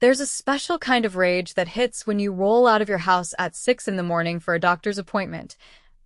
There's a special kind of rage that hits when you roll out of your house at 6 in the morning for a doctor's appointment,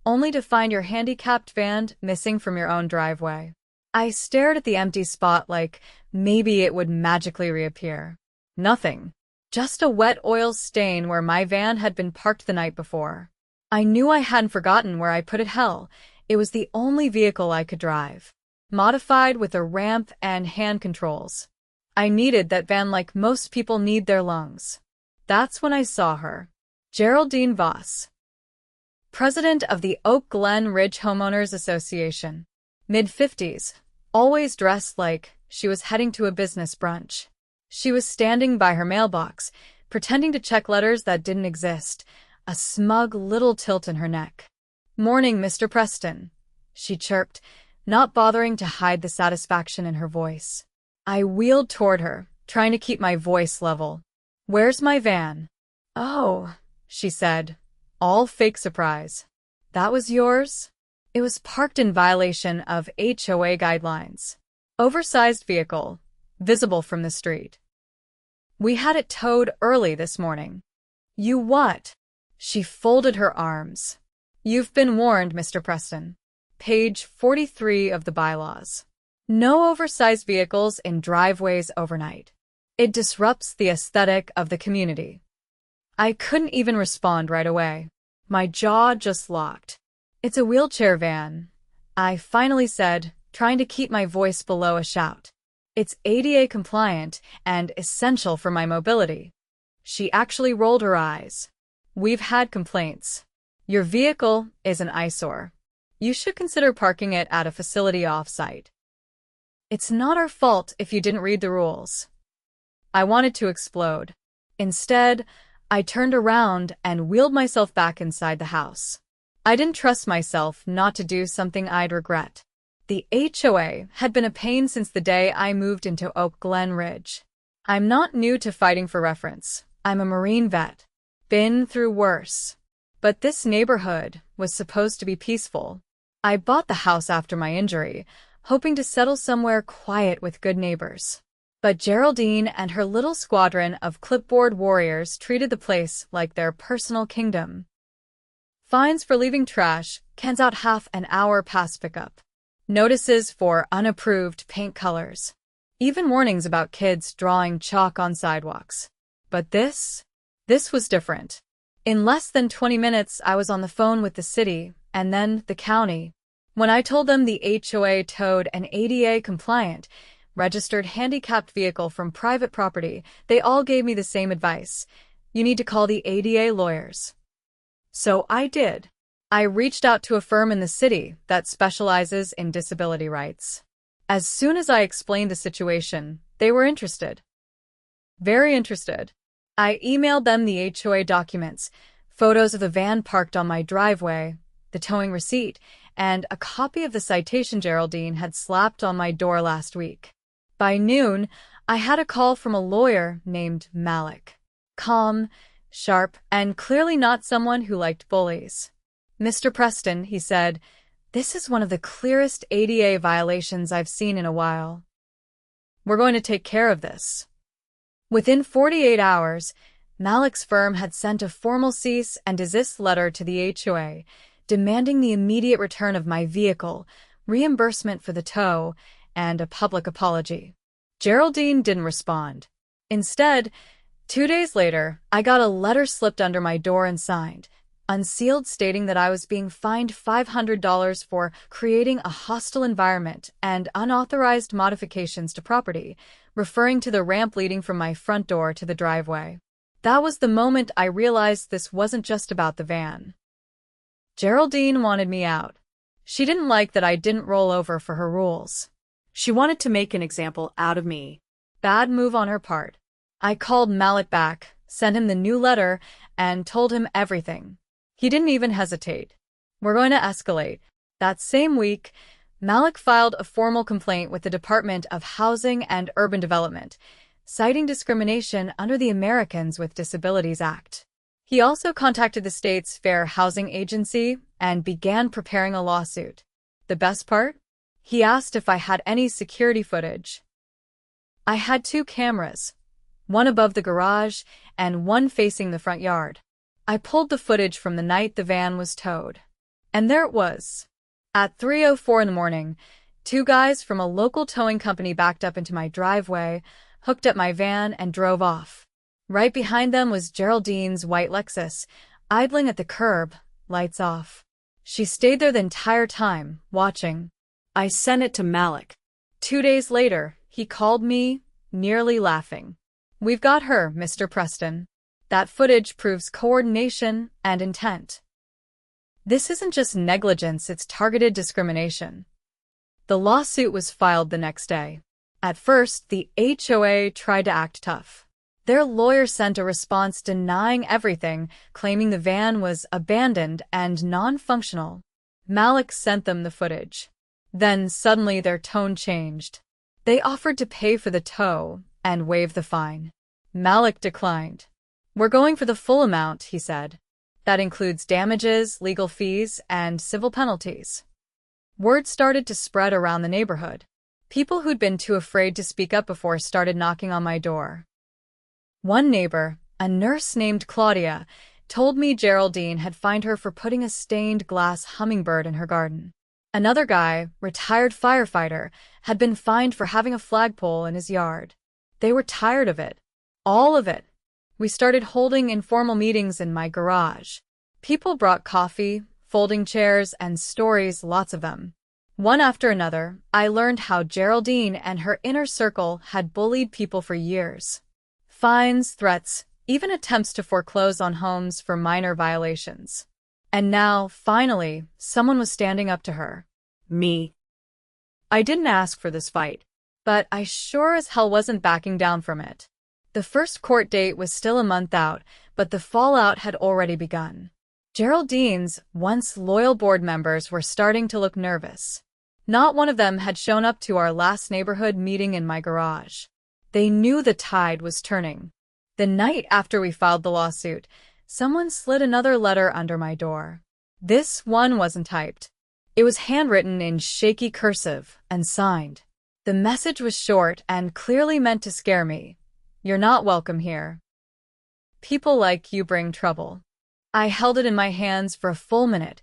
only to find your handicapped van missing from your own driveway. I stared at the empty spot like maybe it would magically reappear. Nothing. Just a wet oil stain where my van had been parked the night before. I knew I hadn't forgotten where I put it. Hell, it was the only vehicle I could drive. Modified with a ramp and hand controls. I needed that van like most people need their lungs. That's when I saw her. Geraldine Voss, president of the Oak Glen Ridge Homeowners Association. Mid-50s, always dressed like she was heading to a business brunch. She was standing by her mailbox, pretending to check letters that didn't exist, a smug little tilt in her neck. "Morning, Mr. Preston," she chirped, not bothering to hide the satisfaction in her voice. I wheeled toward her, trying to keep my voice level. "Where's my van?" "Oh," she said, all fake surprise. "That was yours?" It was parked in violation of HOA guidelines. Oversized vehicle, visible from the street. "We had it towed early this morning." "You what?" She folded her arms. "You've been warned, Mr. Preston. Page 43 of the bylaws. No oversized vehicles in driveways overnight. It disrupts the aesthetic of the community." I couldn't even respond right away. My jaw just locked. "It's a wheelchair van," I finally said, trying to keep my voice below a shout. "It's ADA compliant and essential for my mobility." She actually rolled her eyes. "We've had complaints. Your vehicle is an eyesore. You should consider parking it at a facility off-site." "It's not our fault if you didn't read the rules." I wanted to explode. Instead, I turned around and wheeled myself back inside the house. I didn't trust myself not to do something I'd regret. The HOA had been a pain since the day I moved into Oak Glen Ridge. I'm not new to fighting for reference. I'm a Marine vet. Been through worse. But this neighborhood was supposed to be peaceful. I bought the house after my injury, hoping to settle somewhere quiet with good neighbors. But Geraldine and her little squadron of clipboard warriors treated the place like their personal kingdom. Fines for leaving trash, cans out half an hour past pickup. Notices for unapproved paint colors. Even warnings about kids drawing chalk on sidewalks. But this was different. In less than 20 minutes, I was on the phone with the city, and then the county. When I told them the HOA towed an ADA-compliant, registered handicapped vehicle from private property, they all gave me the same advice. You need to call the ADA lawyers. So I did. I reached out to a firm in the city that specializes in disability rights. As soon as I explained the situation, they were interested. Very interested. I emailed them the HOA documents, photos of the van parked on my driveway, the towing receipt, and a copy of the citation Geraldine had slapped on my door last week. By noon, I had a call from a lawyer named Malik. Calm, sharp, and clearly not someone who liked bullies. "Mr. Preston," he said, "this is one of the clearest ADA violations I've seen in a while. We're going to take care of this." Within 48 hours, Malik's firm had sent a formal cease and desist letter to the HOA, demanding the immediate return of my vehicle, reimbursement for the tow, and a public apology. Geraldine didn't respond. Instead, 2 days later, I got a letter slipped under my door and signed, unsealed, stating that I was being fined $500 for creating a hostile environment and unauthorized modifications to property, referring to the ramp leading from my front door to the driveway. That was the moment I realized this wasn't just about the van. Geraldine wanted me out. She didn't like that I didn't roll over for her rules. She wanted to make an example out of me. Bad move on her part. I called Malik back, sent him the new letter, and told him everything. He didn't even hesitate. "We're going to escalate." That same week, Malik filed a formal complaint with the Department of Housing and Urban Development, citing discrimination under the Americans with Disabilities Act. He also contacted the state's Fair Housing Agency and began preparing a lawsuit. The best part? He asked if I had any security footage. I had 2 cameras. one above the garage and one facing the front yard. I pulled the footage from the night the van was towed. And there it was. At 3:04 in the morning, two guys from a local towing company backed up into my driveway, hooked up my van, and drove off. Right behind them was Geraldine's white Lexus, idling at the curb, lights off. She stayed there the entire time, watching. I sent it to Malik. 2 days later, he called me, nearly laughing. "We've got her, Mr. Preston. That footage proves coordination and intent." This isn't just negligence, it's targeted discrimination. The lawsuit was filed the next day. At first, the HOA tried to act tough. Their lawyer sent a response denying everything, claiming the van was abandoned and non-functional. Malik sent them the footage. Then suddenly their tone changed. They offered to pay for the tow and waive the fine. Malik declined. "We're going for the full amount," he said. "That includes damages, legal fees, and civil penalties." Word started to spread around the neighborhood. People who'd been too afraid to speak up before started knocking on my door. One neighbor, a nurse named Claudia, told me Geraldine had fined her for putting a stained glass hummingbird in her garden. Another guy, retired firefighter, had been fined for having a flagpole in his yard. They were tired of it. All of it. We started holding informal meetings in my garage. People brought coffee, folding chairs, and stories, lots of them. One after another, I learned how Geraldine and her inner circle had bullied people for years. Fines, threats, even attempts to foreclose on homes for minor violations. And now, finally, someone was standing up to her. Me. I didn't ask for this fight, but I sure as hell wasn't backing down from it. The first court date was still a month out, but the fallout had already begun. Geraldine's once loyal board members were starting to look nervous. Not one of them had shown up to our last neighborhood meeting in my garage. They knew the tide was turning. The night after we filed the lawsuit, someone slid another letter under my door. This one wasn't typed. It was handwritten in shaky cursive and signed. The message was short and clearly meant to scare me. "You're not welcome here. People like you bring trouble." I held it in my hands for a full minute,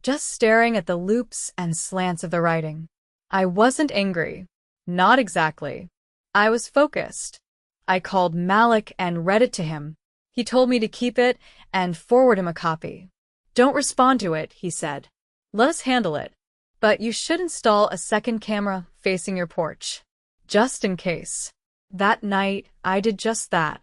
just staring at the loops and slants of the writing. I wasn't angry. Not exactly. I was focused. I called Malik and read it to him. He told me to keep it and forward him a copy. "Don't respond to it," he said. "Let us handle it. But you should install a second camera facing your porch. Just in case." That night, I did just that.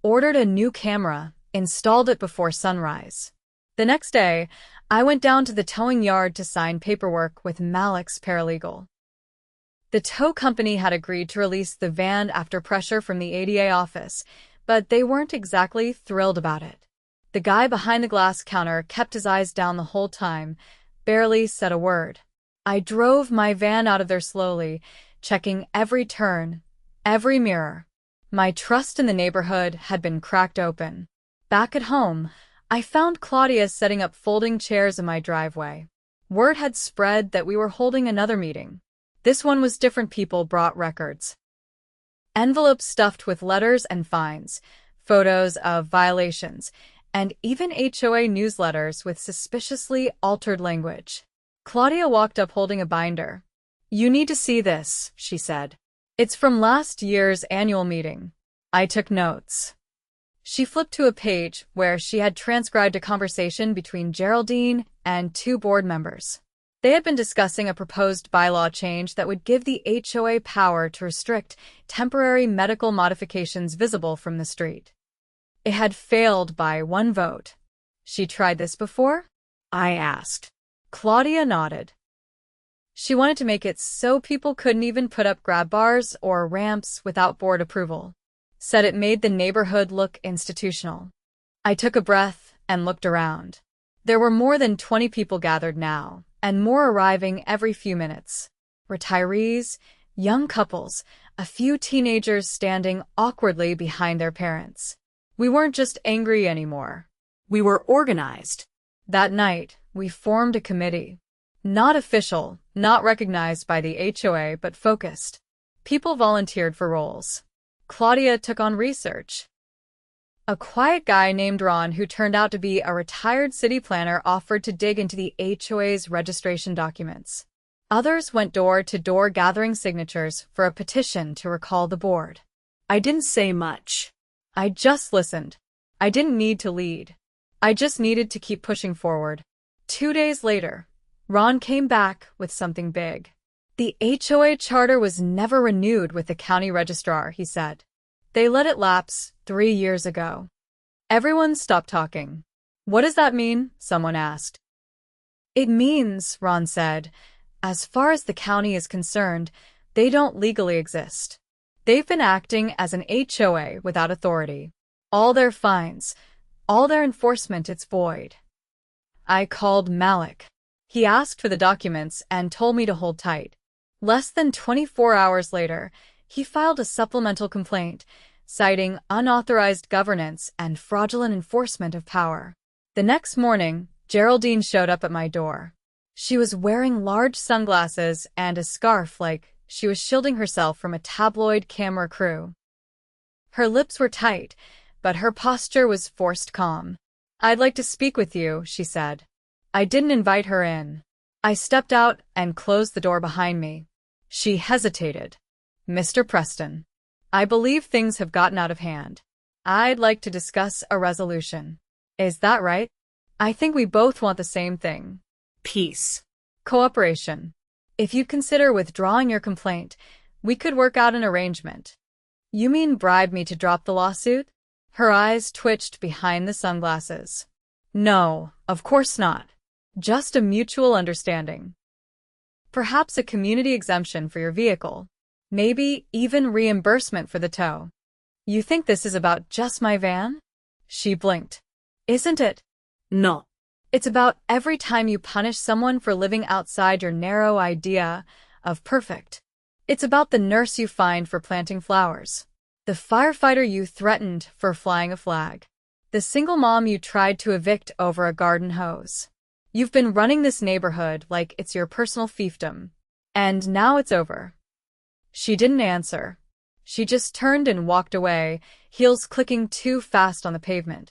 Ordered a new camera, installed it before sunrise. The next day, I went down to the towing yard to sign paperwork with Malik's paralegal. The tow company had agreed to release the van after pressure from the ADA office, but they weren't exactly thrilled about it. The guy behind the glass counter kept his eyes down the whole time, barely said a word. I drove my van out of there slowly, checking every turn, every mirror. My trust in the neighborhood had been cracked open. Back at home, I found Claudia setting up folding chairs in my driveway. Word had spread that we were holding another meeting. This one was different. People brought records. Envelopes stuffed with letters and fines, photos of violations, and even HOA newsletters with suspiciously altered language. Claudia walked up holding a binder. "You need to see this," she said. "It's from last year's annual meeting." I took notes. She flipped to a page where she had transcribed a conversation between Geraldine and two board members. They had been discussing a proposed bylaw change that would give the HOA power to restrict temporary medical modifications visible from the street. It had failed by one vote. "She tried this before?" I asked. Claudia nodded. She wanted to make it so people couldn't even put up grab bars or ramps without board approval. Said it made the neighborhood look institutional. I took a breath and looked around. There were more than 20 people gathered now, and more arriving every few minutes. Retirees, young couples, a few teenagers standing awkwardly behind their parents. We weren't just angry anymore. We were organized. That night, we formed a committee. Not official, not recognized by the HOA, but focused. People volunteered for roles. Claudia took on research. A quiet guy named Ron, who turned out to be a retired city planner, offered to dig into the HOA's registration documents. Others went door to door gathering signatures for a petition to recall the board. I didn't say much. I just listened. I didn't need to lead. I just needed to keep pushing forward. 2 days later, Ron came back with something big. The HOA charter was never renewed with the county registrar, he said. They let it lapse 3 years ago. Everyone stopped talking. What does that mean? Someone asked. It means, Ron said, as far as the county is concerned, they don't legally exist. They've been acting as an HOA without authority. All their fines, all their enforcement, it's void. I called Malik. He asked for the documents and told me to hold tight. Less than 24 hours later, he filed a supplemental complaint, citing unauthorized governance and fraudulent enforcement of power. The next morning, Geraldine showed up at my door. She was wearing large sunglasses and a scarf like she was shielding herself from a tabloid camera crew. Her lips were tight, but her posture was forced calm. I'd like to speak with you, she said. I didn't invite her in. I stepped out and closed the door behind me. She hesitated. Mr. Preston, I believe things have gotten out of hand. I'd like to discuss a resolution. Is that right? I think we both want the same thing. Peace. Cooperation. If you consider withdrawing your complaint, we could work out an arrangement. You mean bribe me to drop the lawsuit? Her eyes twitched behind the sunglasses. No, of course not. Just a mutual understanding. Perhaps a community exemption for your vehicle. Maybe even reimbursement for the tow. You think this is about just my van? She blinked. Isn't it? No. It's about every time you punish someone for living outside your narrow idea of perfect. It's about the nurse you fined for planting flowers, the firefighter you threatened for flying a flag, the single mom you tried to evict over a garden hose. You've been running this neighborhood like it's your personal fiefdom, and now it's over. She didn't answer. She just turned and walked away, heels clicking too fast on the pavement.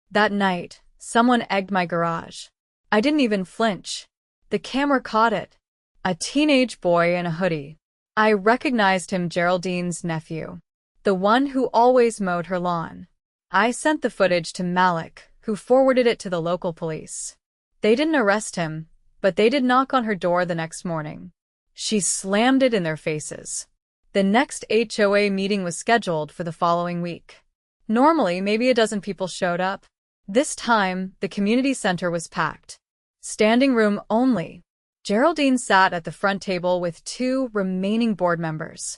That night, someone egged my garage. I didn't even flinch. The camera caught it. A teenage boy in a hoodie. I recognized him, Geraldine's nephew. The one who always mowed her lawn. I sent the footage to Malik, who forwarded it to the local police. They didn't arrest him, but they did knock on her door the next morning. She slammed it in their faces. The next HOA meeting was scheduled for the following week. Normally, maybe a dozen people showed up. This time, the community center was packed. Standing room only. Geraldine sat at the front table with 2 remaining board members.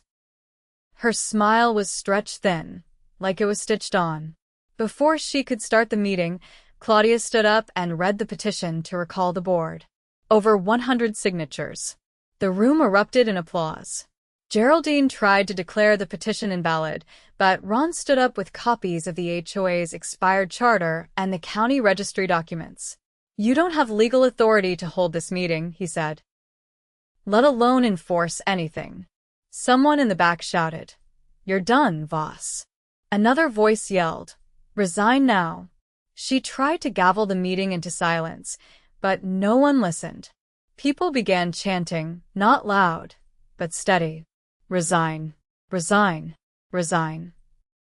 Her smile was stretched thin, like it was stitched on. Before she could start the meeting, Claudia stood up and read the petition to recall the board. Over 100 signatures. The room erupted in applause. Geraldine tried to declare the petition invalid, but Ron stood up with copies of the HOA's expired charter and the county registry documents. You don't have legal authority to hold this meeting, he said. Let alone enforce anything. Someone in the back shouted, You're done, Voss. Another voice yelled, Resign now. She tried to gavel the meeting into silence, but no one listened. People began chanting, not loud, but steady. Resign, resign, resign.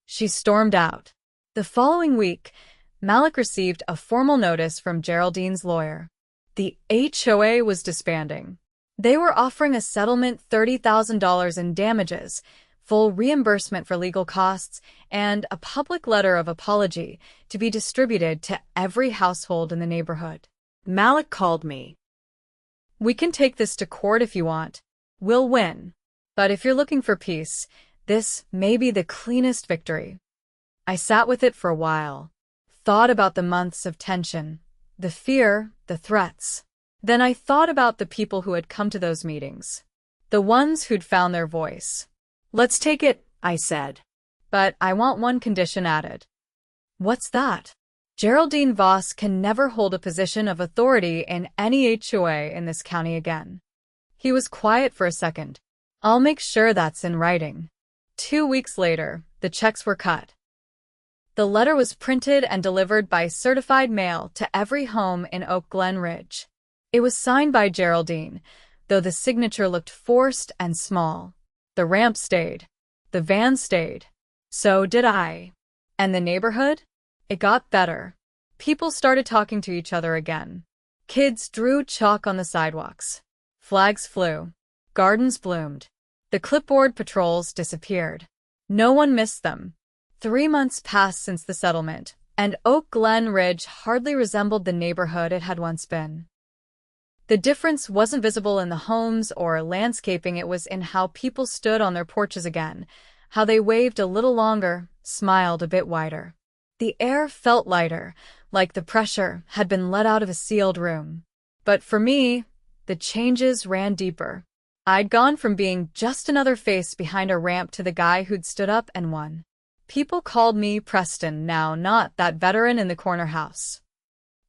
She stormed out. The following week, Malik received a formal notice from Geraldine's lawyer. The HOA was disbanding. They were offering a settlement, $30,000 in damages, full reimbursement for legal costs, and a public letter of apology to be distributed to every household in the neighborhood. Malik called me. We can take this to court if you want. We'll win. But if you're looking for peace, this may be the cleanest victory. I sat with it for a while, thought about the months of tension, the fear, the threats. Then I thought about the people who had come to those meetings, the ones who'd found their voice. Let's take it, I said. But I want one condition added. What's that? Geraldine Voss can never hold a position of authority in any HOA in this county again. He was quiet for a second. I'll make sure that's in writing. 2 weeks later, the checks were cut. The letter was printed and delivered by certified mail to every home in Oak Glen Ridge. It was signed by Geraldine, though the signature looked forced and small. The ramp stayed. The van stayed. So did I. And the neighborhood? It got better. People started talking to each other again. Kids drew chalk on the sidewalks. Flags flew. Gardens bloomed. The clipboard patrols disappeared. No one missed them. 3 months passed since the settlement, and Oak Glen Ridge hardly resembled the neighborhood it had once been. The difference wasn't visible in the homes or landscaping, it was in how people stood on their porches again, how they waved a little longer, smiled a bit wider. The air felt lighter, like the pressure had been let out of a sealed room. But for me, the changes ran deeper. I'd gone from being just another face behind a ramp to the guy who'd stood up and won. People called me Preston now, not that veteran in the corner house.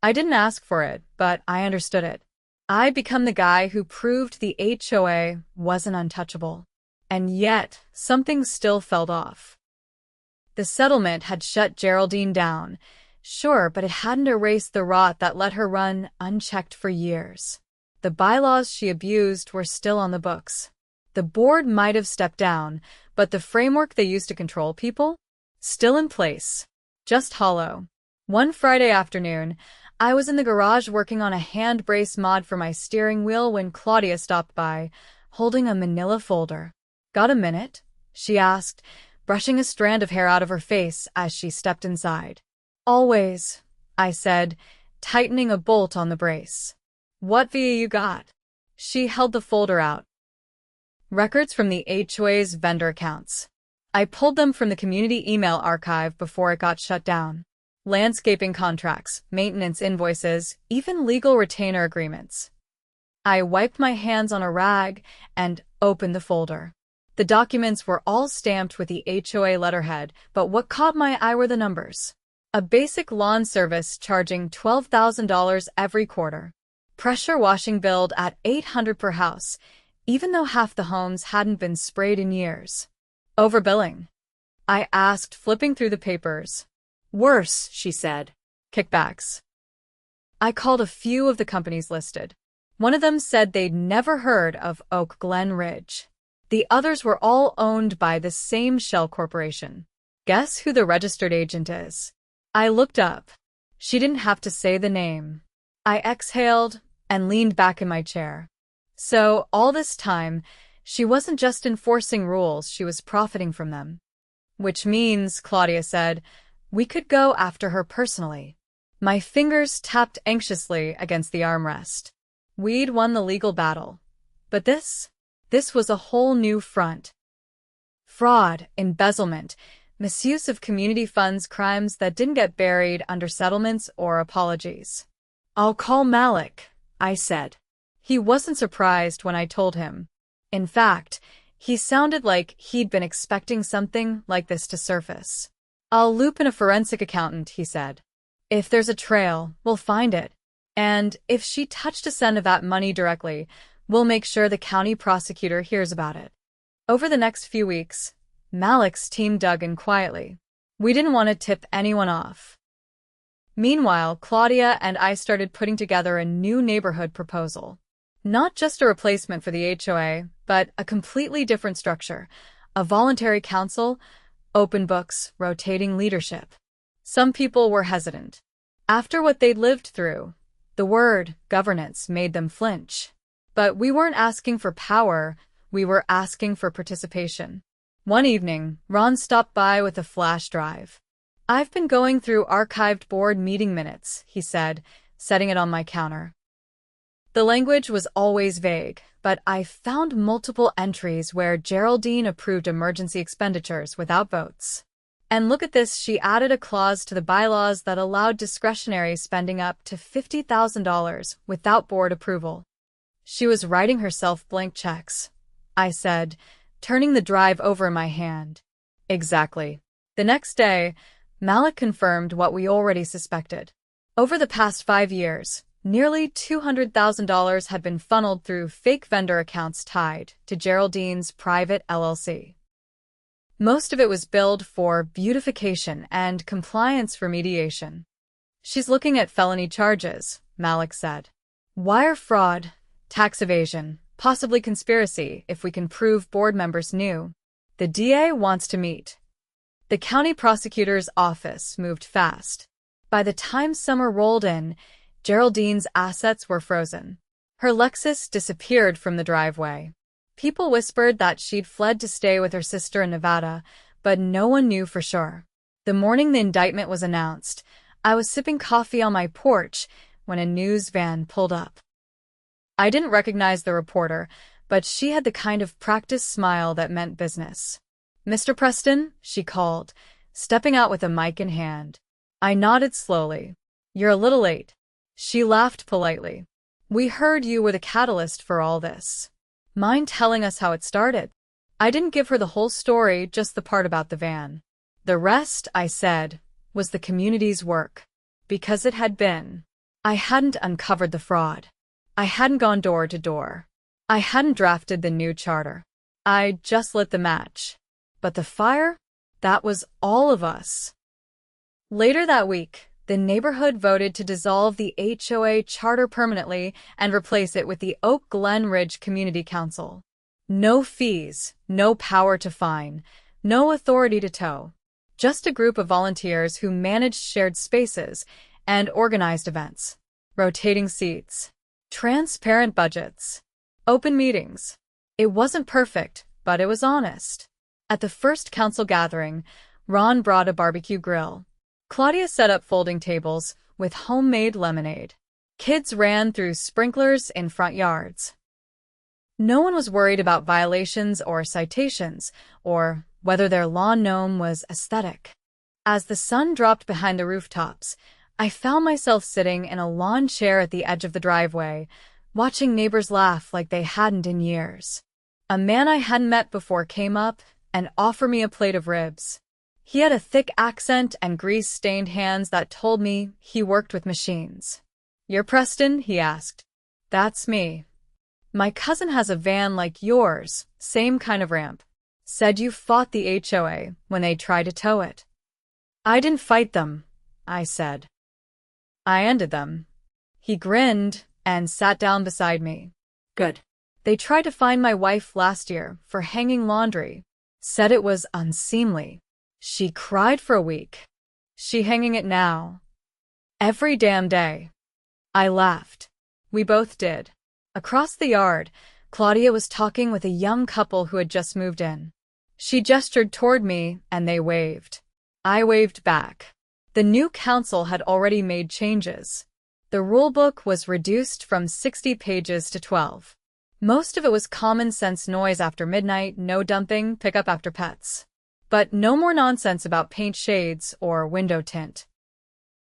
I didn't ask for it, but I understood it. I'd become the guy who proved the HOA wasn't untouchable. And yet, something still felt off. The settlement had shut Geraldine down, sure, but it hadn't erased the rot that let her run unchecked for years. The bylaws she abused were still on the books. The board might have stepped down, but the framework they used to control people? Still in place. Just hollow. One Friday afternoon, I was in the garage working on a hand brace mod for my steering wheel when Claudia stopped by, holding a manila folder. "Got a minute?" she asked, brushing a strand of hair out of her face as she stepped inside. "Always," I said, tightening a bolt on the brace. "What via you got?" She held the folder out. Records from the HOA's vendor accounts. I pulled them from the community email archive before it got shut down. Landscaping contracts, maintenance invoices, even legal retainer agreements. I wiped my hands on a rag and opened the folder. The documents were all stamped with the HOA letterhead, but what caught my eye were the numbers. A basic lawn service charging $12,000 every quarter. Pressure washing billed at $800 per house, even though half the homes hadn't been sprayed in years. Overbilling? I asked, flipping through the papers. "Worse," she said. Kickbacks. I called a few of the companies listed. One of them said they'd never heard of Oak Glen Ridge. The others were all owned by the same shell corporation. Guess who the registered agent is? I looked up. She didn't have to say the name. I exhaled and leaned back in my chair. So, all this time, she wasn't just enforcing rules, she was profiting from them. Which means, Claudia said, we could go after her personally. My fingers tapped anxiously against the armrest. We'd won the legal battle. But this was a whole new front. Fraud, embezzlement, misuse of community funds, crimes that didn't get buried under settlements or apologies. "I'll call Malik," I said. He wasn't surprised when I told him. In fact, he sounded like he'd been expecting something like this to surface. "I'll loop in a forensic accountant," he said. "If there's a trail, we'll find it. And if she touched a cent of that money directly, we'll make sure the county prosecutor hears about it." Over the next few weeks, Malik's team dug in quietly. We didn't want to tip anyone off. Meanwhile, Claudia and I started putting together a new neighborhood proposal. Not just a replacement for the HOA, but a completely different structure. A voluntary council, open books, rotating leadership. Some people were hesitant. After what they'd lived through, the word governance made them flinch. But we weren't asking for power, we were asking for participation. One evening, Ron stopped by with a flash drive. "I've been going through archived board meeting minutes," he said, setting it on my counter. The language was always vague, but I found multiple entries where Geraldine approved emergency expenditures without votes. And look at this, she added a clause to the bylaws that allowed discretionary spending up to $50,000 without board approval. She was writing herself blank checks, I said, turning the drive over in my hand. Exactly. The next day, Malik confirmed what we already suspected. Over the past 5 years, nearly $200,000 had been funneled through fake vendor accounts tied to Geraldine's private LLC. Most of it was billed for beautification and compliance remediation. She's looking at felony charges, Malik said. Wire fraud, tax evasion, possibly conspiracy if we can prove board members knew. The DA wants to meet. The county prosecutor's office moved fast. By the time summer rolled in, Geraldine's assets were frozen. Her Lexus disappeared from the driveway. People whispered that she'd fled to stay with her sister in Nevada, but no one knew for sure. The morning the indictment was announced, I was sipping coffee on my porch when a news van pulled up. I didn't recognize the reporter, but she had the kind of practiced smile that meant business. "Mr. Preston," she called, stepping out with a mic in hand. I nodded slowly. "You're a little late." She laughed politely. "We heard you were the catalyst for all this. Mind telling us how it started?" I didn't give her the whole story, just the part about the van. "The rest," I said, "was the community's work. Because it had been. I hadn't uncovered the fraud. I hadn't gone door to door. I hadn't drafted the new charter. I just lit the match. But the fire? That was all of us." Later that week, the neighborhood voted to dissolve the HOA charter permanently and replace it with the Oak Glen Ridge Community Council. No fees, no power to fine, no authority to tow. Just a group of volunteers who managed shared spaces and organized events. Rotating seats. Transparent budgets. Open meetings. It wasn't perfect, but it was honest. At the first council gathering, Ron brought a barbecue grill. Claudia set up folding tables with homemade lemonade. Kids ran through sprinklers in front yards. No one was worried about violations or citations, or whether their lawn gnome was aesthetic. As the sun dropped behind the rooftops, I found myself sitting in a lawn chair at the edge of the driveway, watching neighbors laugh like they hadn't in years. A man I hadn't met before came up and offered me a plate of ribs. He had a thick accent and grease-stained hands that told me he worked with machines. "You're Preston?" he asked. "That's me. My cousin has a van like yours, same kind of ramp. Said you fought the HOA when they tried to tow it." "I didn't fight them," I said. "I ended them." He grinned and sat down beside me. "Good. They tried to fine my wife last year for hanging laundry. Said it was unseemly. She cried for a week. She hanging it now. Every damn day." I laughed. We both did. Across the yard, Claudia was talking with a young couple who had just moved in. She gestured toward me, and they waved. I waved back. The new council had already made changes. The rulebook was reduced from 60 pages to 12. Most of it was common sense noise after midnight, no dumping, pick up after pets. But no more nonsense about paint shades or window tint.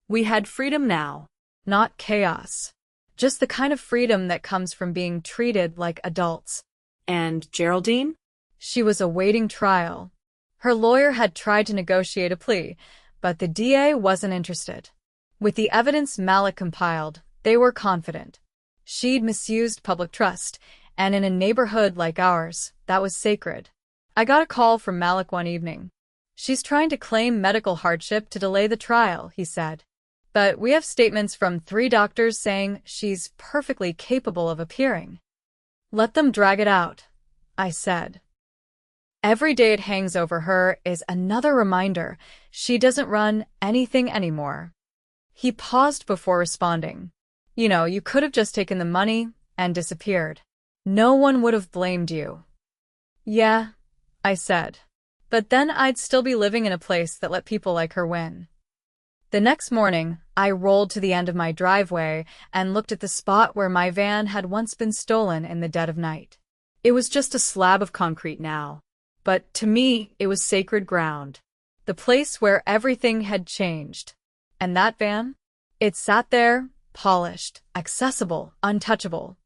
We had freedom now, not chaos. Just the kind of freedom that comes from being treated like adults. "And Geraldine?" She was awaiting trial. Her lawyer had tried to negotiate a plea, but the DA wasn't interested. With the evidence Malik compiled, they were confident. She'd misused public trust, and in a neighborhood like ours, that was sacred. I got a call from Malik one evening. "She's trying to claim medical hardship to delay the trial," he said. "But we have statements from 3 doctors saying she's perfectly capable of appearing." "Let them drag it out," I said. "Every day it hangs over her is another reminder she doesn't run anything anymore." He paused before responding. You could have just taken the money and disappeared. No one would have blamed you." "Yeah," I said. "But then I'd still be living in a place that let people like her win." The next morning, I rolled to the end of my driveway and looked at the spot where my van had once been stolen in the dead of night. It was just a slab of concrete now. But to me, it was sacred ground. The place where everything had changed. And that van? It sat there, polished, accessible, untouchable.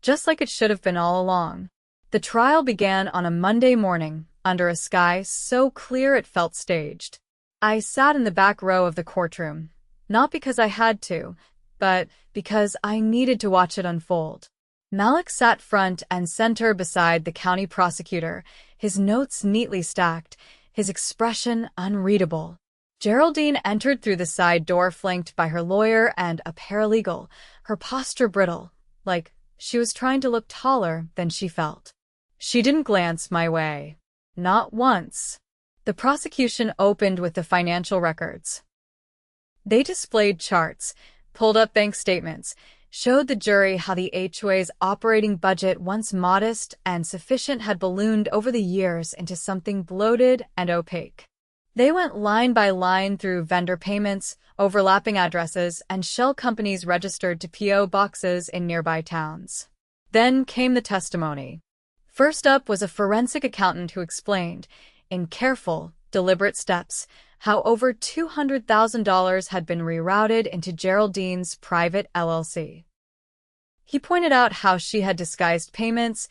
Just like it should have been all along. The trial began on a Monday morning, under a sky so clear it felt staged. I sat in the back row of the courtroom, not because I had to, but because I needed to watch it unfold. Malik sat front and center beside the county prosecutor, his notes neatly stacked, his expression unreadable. Geraldine entered through the side door flanked by her lawyer and a paralegal, her posture brittle, like she was trying to look taller than she felt. She didn't glance my way. Not once. The prosecution opened with the financial records. They displayed charts, pulled up bank statements, showed the jury how the HOA's operating budget, once modest and sufficient, had ballooned over the years into something bloated and opaque. They went line by line through vendor payments, overlapping addresses, and shell companies registered to P.O. boxes in nearby towns. Then came the testimony. First up was a forensic accountant who explained, in careful, deliberate steps, how over $200,000 had been rerouted into Geraldine's private LLC. He pointed out how she had disguised payments,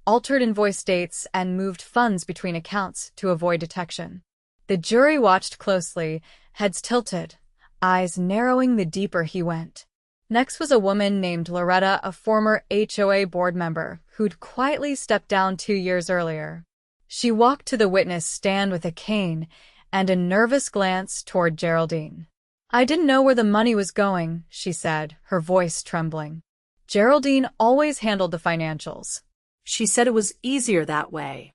altered invoice dates, and moved funds between accounts to avoid detection. The jury watched closely, heads tilted, eyes narrowing the deeper he went. Next was a woman named Loretta, a former HOA board member, who'd quietly stepped down 2 years earlier. She walked to the witness stand with a cane and a nervous glance toward Geraldine. "I didn't know where the money was going," she said, her voice trembling. Geraldine always handled the financials. She said it was easier that way.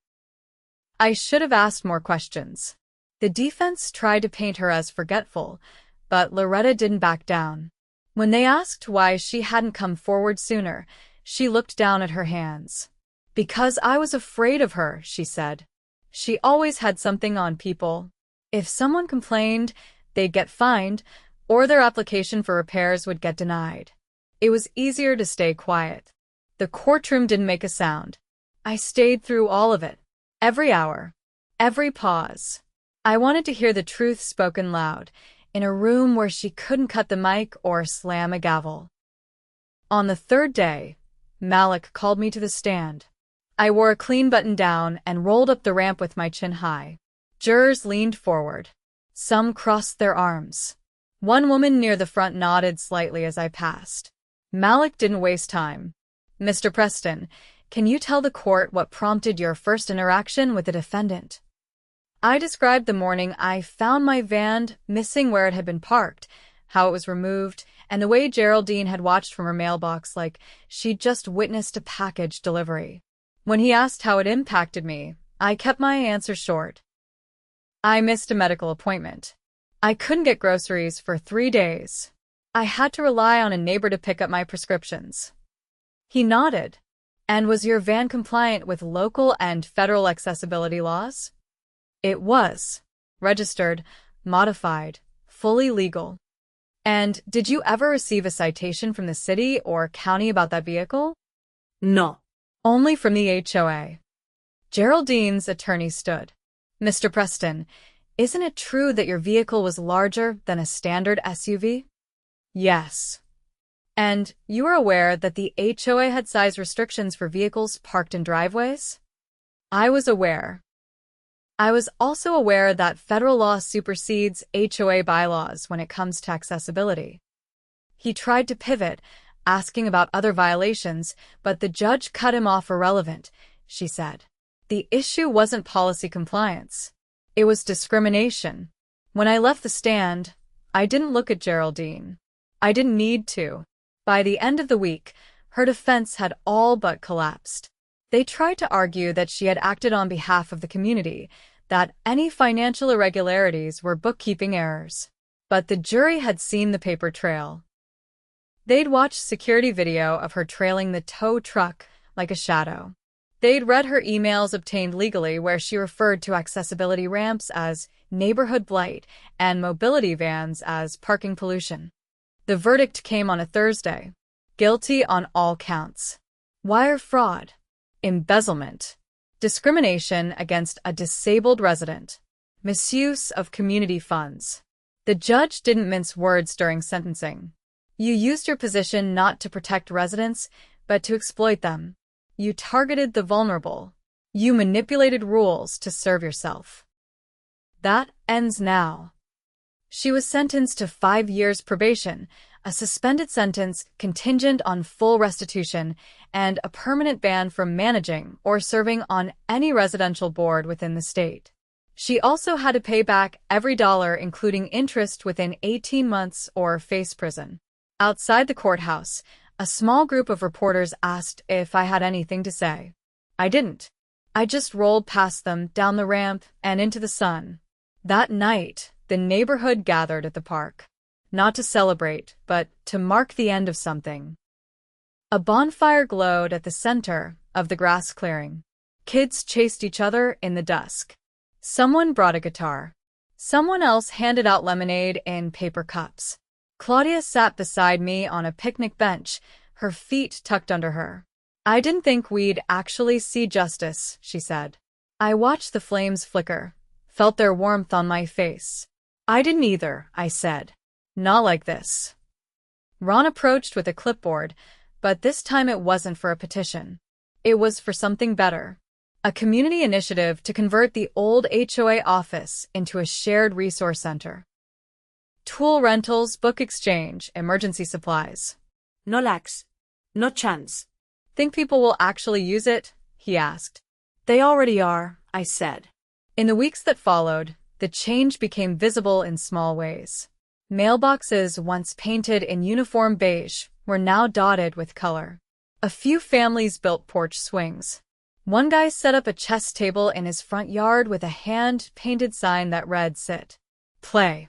I should have asked more questions. The defense tried to paint her as forgetful, but Loretta didn't back down. When they asked why she hadn't come forward sooner, she looked down at her hands. "Because I was afraid of her," she said. She always had something on people. If someone complained, they'd get fined, or their application for repairs would get denied. It was easier to stay quiet. The courtroom didn't make a sound. I stayed through all of it. Every hour. Every pause. I wanted to hear the truth spoken loud, in a room where she couldn't cut the mic or slam a gavel. On the third day, Malik called me to the stand. I wore a clean button-down and rolled up the ramp with my chin high. Jurors leaned forward. Some crossed their arms. One woman near the front nodded slightly as I passed. Malik didn't waste time. "Mr. Preston, can you tell the court what prompted your first interaction with the defendant?" I described the morning I found my van missing where it had been parked, how it was removed, and the way Geraldine had watched from her mailbox like she'd just witnessed a package delivery. When he asked how it impacted me, I kept my answer short. I missed a medical appointment. I couldn't get groceries for 3 days. I had to rely on a neighbor to pick up my prescriptions. He nodded. "And was your van compliant with local and federal accessibility laws?" It was. Registered, modified, fully legal. "And did you ever receive a citation from the city or county about that vehicle?" No. "Only from the HOA." Geraldine's attorney stood. "Mr. Preston, isn't it true that your vehicle was larger than a standard SUV?" "Yes." "And you were aware that the HOA had size restrictions for vehicles parked in driveways?" "I was aware." "I was also aware that federal law supersedes HOA bylaws when it comes to accessibility." He tried to pivot, asking about other violations, but the judge cut him off. "Irrelevant," she said. "The issue wasn't policy compliance. It was discrimination." When I left the stand, I didn't look at Geraldine. I didn't need to. By the end of the week, her defense had all but collapsed. They tried to argue that she had acted on behalf of the community, that any financial irregularities were bookkeeping errors. But the jury had seen the paper trail. They'd watched security video of her trailing the tow truck like a shadow. They'd read her emails obtained legally where she referred to accessibility ramps as neighborhood blight and mobility vans as parking pollution. The verdict came on a Thursday. Guilty on all counts. Wire fraud, embezzlement, discrimination against a disabled resident, misuse of community funds. The judge didn't mince words during sentencing. "You used your position not to protect residents, but to exploit them. You targeted the vulnerable. You manipulated rules to serve yourself." That ends now. She was sentenced to 5 years probation, a suspended sentence contingent on full restitution, and a permanent ban from managing or serving on any residential board within the state. She also had to pay back every dollar, including interest, within 18 months or face prison. Outside the courthouse, a small group of reporters asked if I had anything to say. I didn't. I just rolled past them, down the ramp, and into the sun. That night, the neighborhood gathered at the park. Not to celebrate, but to mark the end of something. A bonfire glowed at the center of the grass clearing. Kids chased each other in the dusk. Someone brought a guitar. Someone else handed out lemonade in paper cups. Claudia sat beside me on a picnic bench, her feet tucked under her. I didn't think we'd actually see justice, she said. I watched the flames flicker, felt their warmth on my face. I didn't either, I said. Not like this. Ron approached with a clipboard, but this time it wasn't for a petition. It was for something better. A community initiative to convert the old HOA office into a shared resource center. Tool rentals, book exchange, emergency supplies. No lax. No chance. Think people will actually use it? He asked. They already are, I said. In the weeks that followed, the change became visible in small ways. Mailboxes, once painted in uniform beige, were now dotted with color. A few families built porch swings. One guy set up a chess table in his front yard with a hand-painted sign that read, "Sit. Play."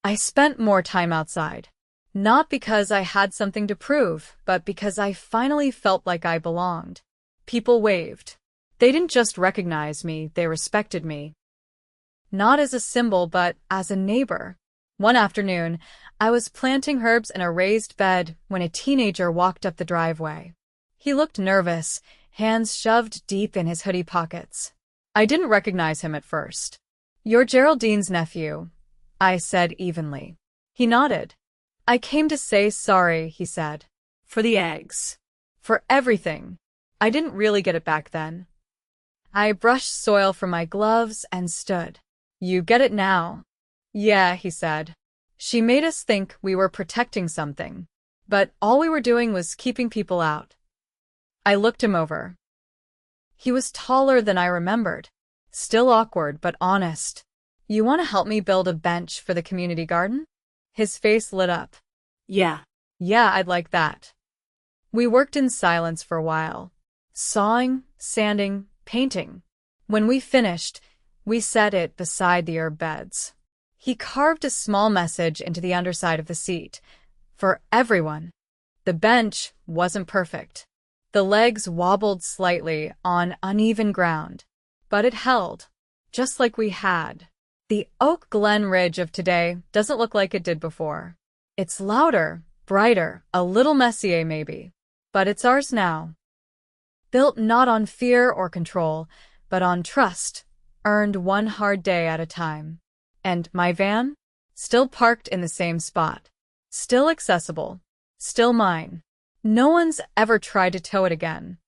I spent more time outside. Not because I had something to prove, but because I finally felt like I belonged. People waved. They didn't just recognize me, they respected me. Not as a symbol, but as a neighbor. One afternoon, I was planting herbs in a raised bed when a teenager walked up the driveway. He looked nervous, hands shoved deep in his hoodie pockets. I didn't recognize him at first. "You're Geraldine's nephew," I said evenly. He nodded. "I came to say sorry," he said. For the eggs. For everything. I didn't really get it back then. I brushed soil from my gloves and stood. "You get it now?" "Yeah," he said. "She made us think we were protecting something. But all we were doing was keeping people out." I looked him over. He was taller than I remembered. Still awkward, but honest. "You want to help me build a bench for the community garden?" His face lit up. Yeah. Yeah, I'd like that. We worked in silence for a while. Sawing, sanding, painting. When we finished, we set it beside the herb beds. He carved a small message into the underside of the seat. For everyone. The bench wasn't perfect. The legs wobbled slightly on uneven ground. But it held. Just like we had. The Oak Glen Ridge of today doesn't look like it did before. It's louder, brighter, a little messier maybe. But it's ours now. Built not on fear or control, but on trust, earned one hard day at a time. And my van? Still parked in the same spot. Still accessible. Still mine. No one's ever tried to tow it again.